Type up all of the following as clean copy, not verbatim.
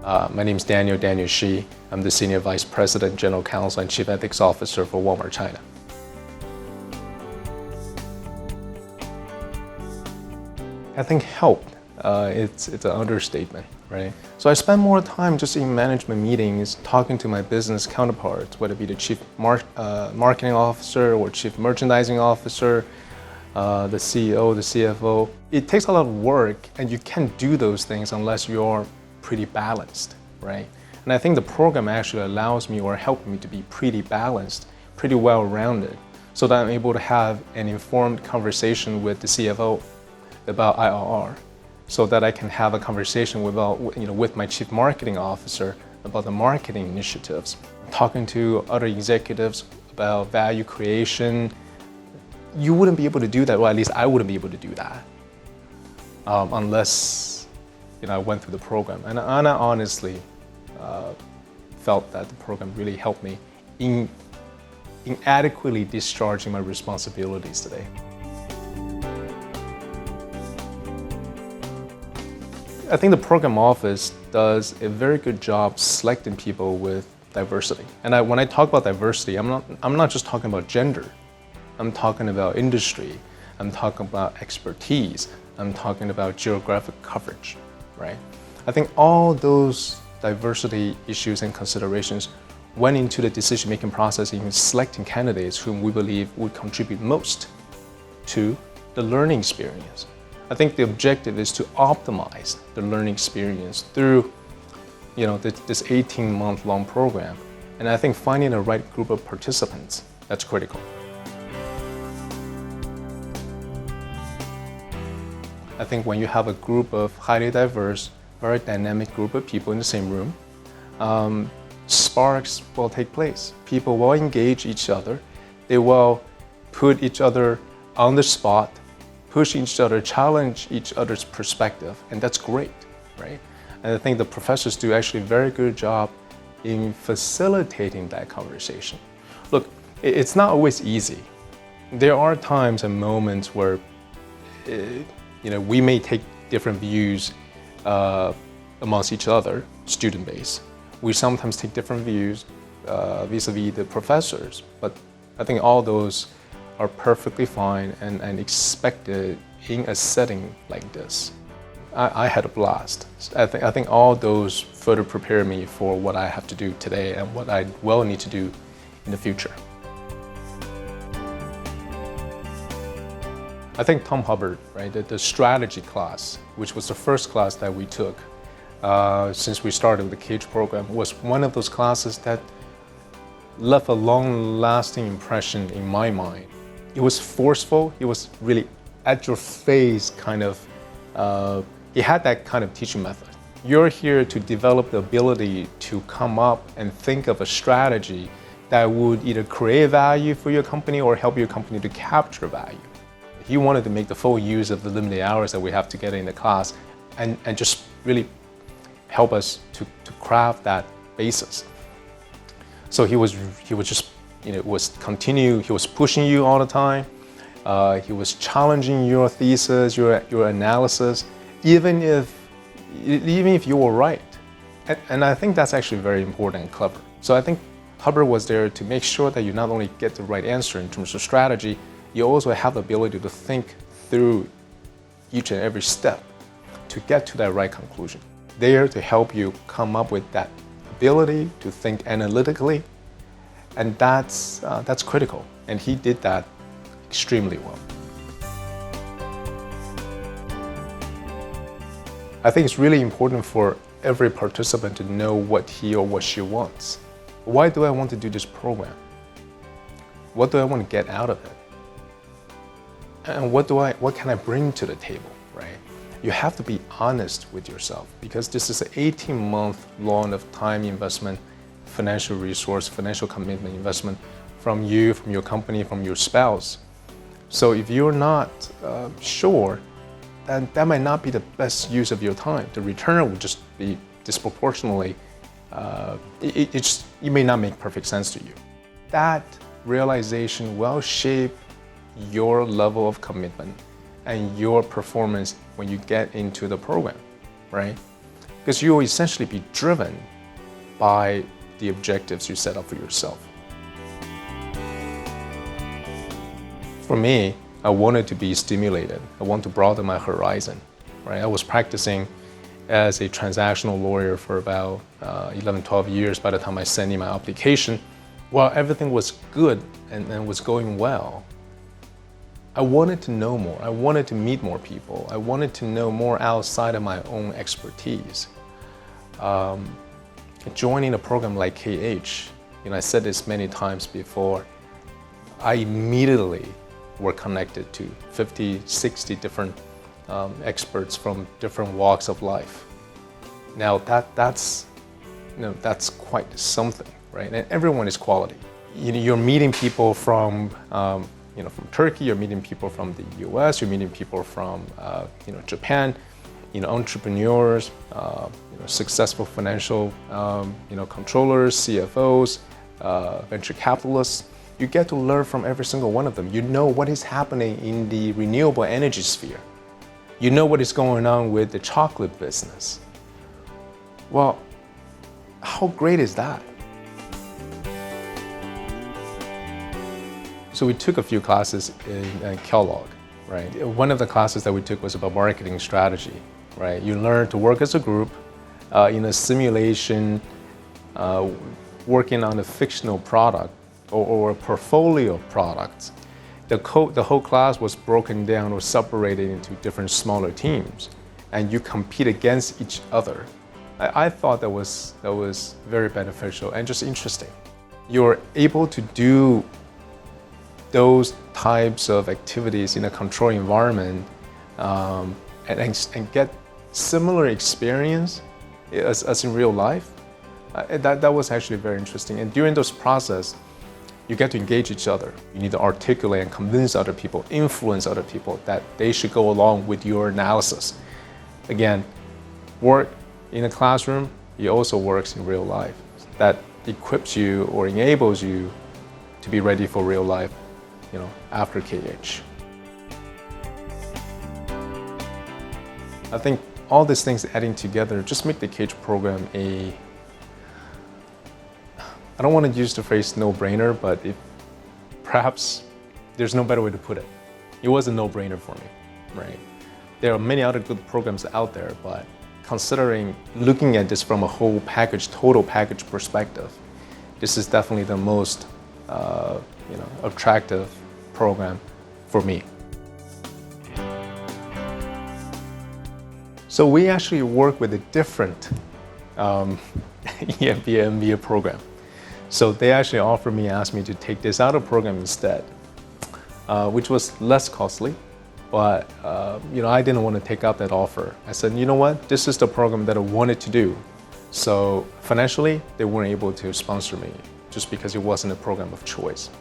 My name is Daniel Shih. I'm the Senior Vice President, General Counsel, and Chief Ethics Officer for Walmart China. I think helped, it's an understatement, right? So I spend more time just in management meetings talking to my business counterparts, whether it be the Chief Marketing Officer or Chief Merchandising Officer, the CEO, the CFO. It takes a lot of work, and you can't do those things unless you're pretty balanced, right? And I think the program actually allows me or helped me to be pretty balanced, pretty well-rounded, so that I'm able to have an informed conversation with the CFO about IRR, so that I can have a conversation with my Chief Marketing Officer about the marketing initiatives, talking to other executives about value creation. You wouldn't be able to do that, or at least I wouldn't be able to do that, unless I went through the program. And I honestly felt that the program really helped me in adequately discharging my responsibilities today. I think the program office does a very good job selecting people with diversity. And when I talk about diversity, I'm not just talking about gender. I'm talking about industry. I'm talking about expertise. I'm talking about geographic coverage, right? I think all those diversity issues and considerations went into the decision-making process in selecting candidates whom we believe would contribute most to the learning experience. I think the objective is to optimize the learning experience through this 18-month-long program. And I think finding the right group of participants, that's critical. I think when you have a group of highly diverse, very dynamic group of people in the same room, sparks will take place. People will engage each other. They will put each other on the spot, push each other, challenge each other's perspective, and that's great, right? And I think the professors do actually a very good job in facilitating that conversation. Look, it's not always easy. There are times and moments where we may take different views amongst each other, student base. We sometimes take different views vis-a-vis the professors, but I think all those are perfectly fine and expected in a setting like this. I had a blast. I think all those further prepare me for what I have to do today and what I will need to do in the future. I think Tom Hubbard, right, the strategy class, which was the first class that we took since we started the CAGE program, was one of those classes that left a long-lasting impression in my mind. It was forceful. It was really at your face kind of, it had that kind of teaching method. You're here to develop the ability to come up and think of a strategy that would either create value for your company or help your company to capture value. He wanted to make the full use of the limited hours that we have together in the class and just really help us to craft that basis. So he was just, he was pushing you all the time. He was challenging your thesis, your analysis, even if you were right. And I think that's actually very important and clever. So I think Hubbard was there to make sure that you not only get the right answer in terms of strategy, you also have the ability to think through each and every step to get to that right conclusion. There to help you come up with that ability to think analytically, and that's critical. And he did that extremely well. I think it's really important for every participant to know what he or what she wants. Why do I want to do this program? What do I want to get out of it? And what can I bring to the table, right? You have to be honest with yourself, because this is an 18-month long of time investment, financial resource, financial commitment investment from you, from your company, from your spouse. So if you're not sure, then that might not be the best use of your time. The return will just be disproportionately, it may not make perfect sense to you. That realization will shape your level of commitment and your performance when you get into the program, right? because you will essentially be driven by the objectives you set up for yourself. For me, I wanted to be stimulated. I want to broaden my horizon, right? I was practicing as a transactional lawyer for about 11, 12 years by the time I sent in my application. While everything was good and was going well, I wanted to know more. I wanted to meet more people. I wanted to know more outside of my own expertise. Joining a program like KH, I said this many times before, I immediately were connected to 50, 60 different experts from different walks of life. Now that's quite something, right? And everyone is quality. You're meeting people from from Turkey, you're meeting people from the US, you're meeting people from Japan, entrepreneurs, successful financial controllers, CFOs, venture capitalists. You get to learn from every single one of them. You know what is happening in the renewable energy sphere. You know what is going on with the chocolate business. Well, how great is that? So we took a few classes in Kellogg, right? One of the classes that we took was about marketing strategy, right? You learn to work as a group in a simulation, working on a fictional product or a portfolio of products. The whole class was broken down or separated into different smaller teams, and you compete against each other. I thought that was very beneficial and just interesting. You're able to do those types of activities in a controlled environment and get similar experience as in real life. That was actually very interesting. And during those process, you get to engage each other. You need to articulate and convince other people, influence other people that they should go along with your analysis. Again, work in a classroom, it also works in real life. That equips you or enables you to be ready for real life, after KH. I think all these things adding together just make the KH program I don't want to use the phrase no-brainer, but perhaps there's no better way to put it. It was a no-brainer for me, right? There are many other good programs out there, but looking at this from a whole package, total package perspective, this is definitely the most attractive program for me. So we actually work with a different MBA program. So they actually asked me to take this other program instead, which was less costly, but I didn't want to take up that offer. I said, you know what, this is the program that I wanted to do. So financially, they weren't able to sponsor me just because it wasn't a program of choice.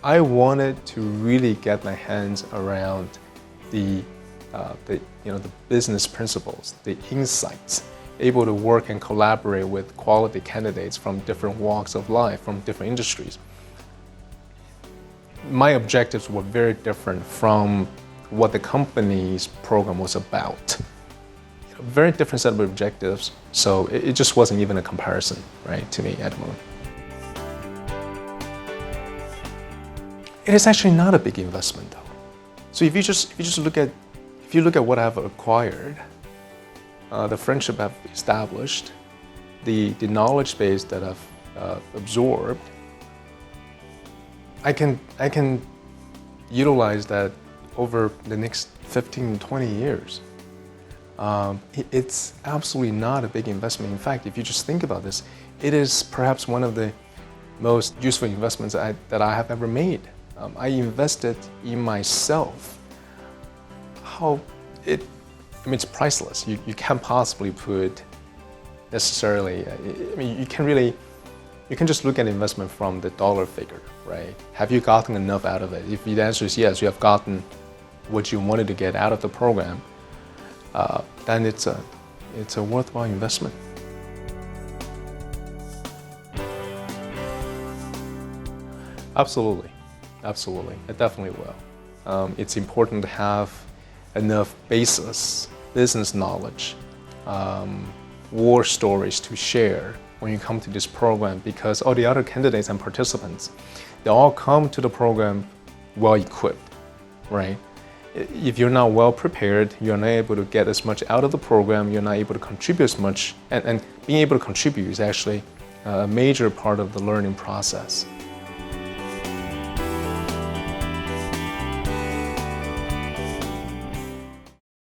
I wanted to really get my hands around the business principles, the insights, able to work and collaborate with quality candidates from different walks of life, from different industries. My objectives were very different from what the company's program was about. Very different set of objectives, so it just wasn't even a comparison, right, to me at the moment. It is actually not a big investment, though. So if you look at what I've acquired, the friendship I've established, the knowledge base that I've absorbed, I can utilize that over the next 15, 20 years. It's absolutely not a big investment. In fact, if you just think about this, it is perhaps one of the most useful investments that I have ever made. I invested in myself. It's priceless. You can't possibly put necessarily, you can just look at investment from the dollar figure, right? Have you gotten enough out of it? If the answer is yes, you have gotten what you wanted to get out of the program, then it's a worthwhile investment. Absolutely. It definitely will. It's important to have enough business knowledge, war stories to share when you come to this program, because all the other candidates and participants, they all come to the program well equipped, right? If you're not well prepared, you're not able to get as much out of the program, you're not able to contribute as much, and being able to contribute is actually a major part of the learning process.